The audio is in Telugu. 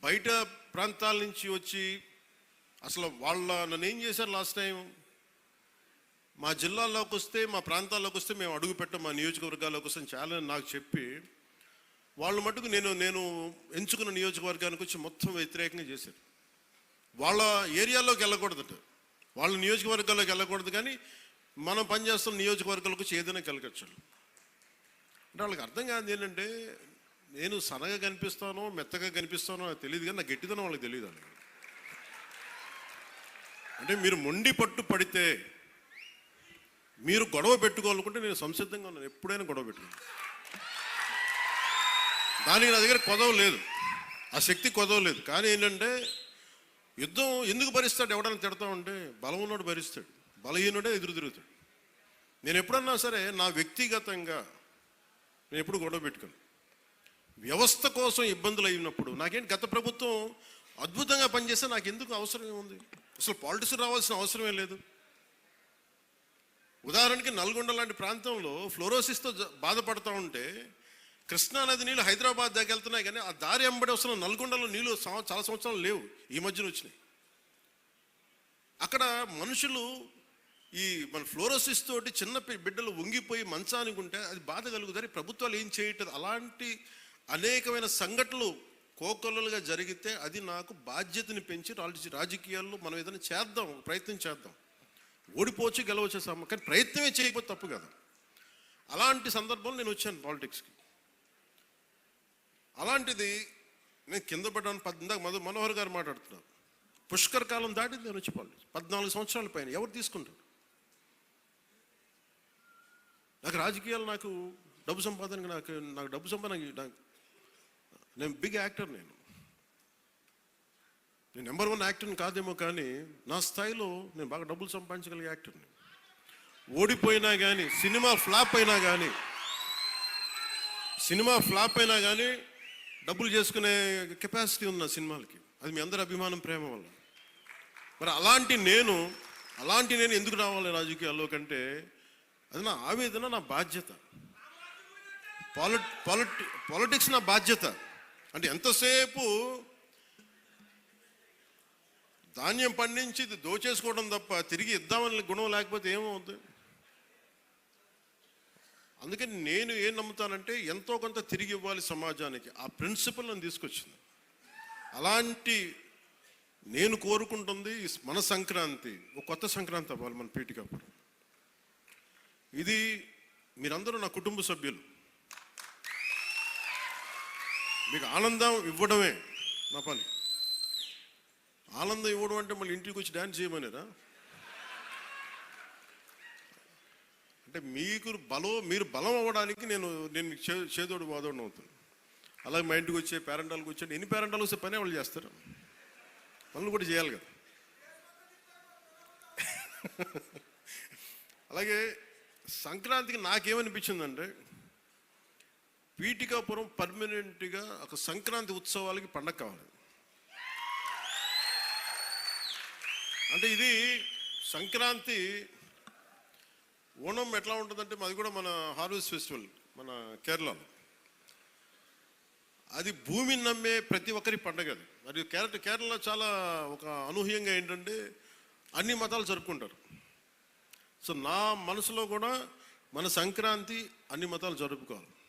బయట ప్రాంతాల నుంచి వచ్చి అసలు నన్ను ఏం చేశారు లాస్ట్ టైం, మా జిల్లాల్లోకి వస్తే మా ప్రాంతాల్లోకి వస్తే మేము అడుగు పెట్టాం, మా నియోజకవర్గాల్లోకి వస్తే చాలా నాకు చెప్పి వాళ్ళు మటుకు నేను ఎంచుకున్న నియోజకవర్గానికి వచ్చి మొత్తం వ్యతిరేకంగా చేశారు. వాళ్ళ ఏరియాలోకి వెళ్ళకూడదట, వాళ్ళ నియోజకవర్గాల్లోకి వెళ్ళకూడదు, కానీ మనం పనిచేస్తున్న నియోజకవర్గాలకు వచ్చి ఏదైనా కలగచ్చు. అంటే వాళ్ళకి అర్థం కాదు ఏంటంటే నేను సన్నగా కనిపిస్తానో మెత్తగా కనిపిస్తానో నాకు తెలియదు, కానీ నా గట్టిదనం వాళ్ళకి తెలియదు. వాళ్ళకి అంటే మీరు మొండి పట్టు పడితే మీరు గొడవ పెట్టుకోవాలనుకుంటే నేను సంసిద్ధంగా ఉన్నాను, ఎప్పుడైనా గొడవ పెట్టుకున్నాను. దానికి నా దగ్గర కొదవ లేదు, ఆ శక్తి కొదవ లేదు. కానీ ఏంటంటే యుద్ధం ఎందుకు భరిస్తాడు, ఎవడైనా తిడతా ఉంటే బలం ఉన్నోడు భరిస్తాడు, బలహీనుడే ఎదురు తిరుగుతాడు. నేను ఎప్పుడన్నా సరే నా వ్యక్తిగతంగా నేను ఎప్పుడు గొడవ పెట్టుకోను. వ్యవస్థ కోసం ఇబ్బందులు అయినప్పుడు నాకేంటి, గత ప్రభుత్వం అద్భుతంగా పనిచేస్తే నాకు ఎందుకు అవసరం ఏముంది, అసలు పాలిటిక్స్ రావాల్సిన అవసరమే లేదు. ఉదాహరణకి నల్గొండ లాంటి ప్రాంతంలో ఫ్లోరోసిస్తో బాధపడుతూ ఉంటే కృష్ణానది నీళ్ళు హైదరాబాద్ దగ్గర వెళ్తున్నాయి, కానీ ఆ దారి ఎంబడి వస్తున్న నల్గొండలో నీళ్ళు చాలా సంవత్సరాలు లేవు, ఈ మధ్యన వచ్చినాయి. అక్కడ మనుషులు ఈ మన ఫ్లోరోసిస్ తోటి చిన్న బిడ్డలు వంగిపోయి మంచానికి ఉంటే అది బాధ కలుగుతారు, ప్రభుత్వాలు ఏం చేయట్లేదు. అలాంటి అనేకమైన సంఘటనలు కోకొల్లలుగా జరిగితే అది నాకు బాధ్యతని పెంచి రాజకీయాల్లో మనం ఏదైనా చేద్దాం, ప్రయత్నం చేద్దాం. ఓడిపోవచ్చు గెలవచ్చు కానీ ప్రయత్నమే చేయకపోతే తప్పు కదా. అలాంటి సందర్భంలో నేను వచ్చాను పాలిటిక్స్కి. అలాంటిది నేను కింద పడ్డాను. ఇందాక మనోహర్ గారు మాట్లాడుతున్నారు, పుష్కర కాలం దాటింది నేను వచ్చి పాలిటిక్స్ 14 సంవత్సరాల పైన. ఎవరు తీసుకుంటారు? నాకు రాజకీయాలు, నాకు డబ్బు సంపాదన, నాకు డబ్బు సంపాదన, నేను బిగ్ యాక్టర్, నేను నెంబర్ 1 యాక్టర్ని కాదేమో, కానీ నా స్థాయిలో నేను బాగా డబ్బులు సంపాదించగలిగే యాక్టర్ని. ఓడిపోయినా కానీ, సినిమా ఫ్లాప్ అయినా కానీ డబ్బులు చేసుకునే కెపాసిటీ ఉంది నా సినిమాలకి. అది మీ అందరి అభిమానం, ప్రేమ వల్ల. మరి అలాంటి నేను ఎందుకు రావాలి రాజకీయాల్లో కంటే అది నా ఆవేదన, నా బాధ్యత. పాలిటిక్స్ నా బాధ్యత. అంటే ఎంతసేపు ధాన్యం పండించి దోచేసుకోవడం తప్ప తిరిగి ఇద్దామని గుణం లేకపోతే ఏమవుతుంది? అందుకని నేను ఏం నమ్ముతానంటే ఎంతో కొంత తిరిగి ఇవ్వాలి సమాజానికి. ఆ ప్రిన్సిపల్ నన్ను తీసుకొచ్చింది. అలాంటి నేను కోరుకుంటుంది మన సంక్రాంతి ఒక కొత్త సంక్రాంతి అవ్వాలి మన పీఠికప్పుడు. ఇది మీరందరూ నా కుటుంబ సభ్యులు, మీకు ఆనందం ఇవ్వడమే నా పని. ఆనందం ఇవ్వడం అంటే మళ్ళీ ఇంటికి వచ్చి డ్యాన్స్ చేయమనేరా? అంటే మీరు బలం అవ్వడానికి నేను చేదోడు వాదోడు అవుతాను. అలాగే మా ఇంటికి వచ్చే పేరెంటాలకు వచ్చే ఎన్ని పేరెంటాలు వస్తే పనే వాళ్ళు చేస్తారు, పనులు కూడా చేయాలి కదా. అలాగే సంక్రాంతికి నాకేమనిపించిందంటే పీఠికాపురం పర్మనెంట్గా ఒక సంక్రాంతి ఉత్సవాలకి పండగ కావాలి. అంటే ఇది సంక్రాంతి, ఓణం ఎట్లా ఉంటుందంటే మాది కూడా మన హార్వెస్ట్ ఫెస్టివల్ మన కేరళలో. అది భూమిని నమ్మే ప్రతి ఒక్కరి పండగ అది. మరి కేరళలో చాలా ఒక అనూహ్యంగా ఏంటంటే అన్ని మతాలు జరుపుకుంటారు. సో నా మనసులో కూడా మన సంక్రాంతి అన్ని మతాలు జరుపుకోవాలి.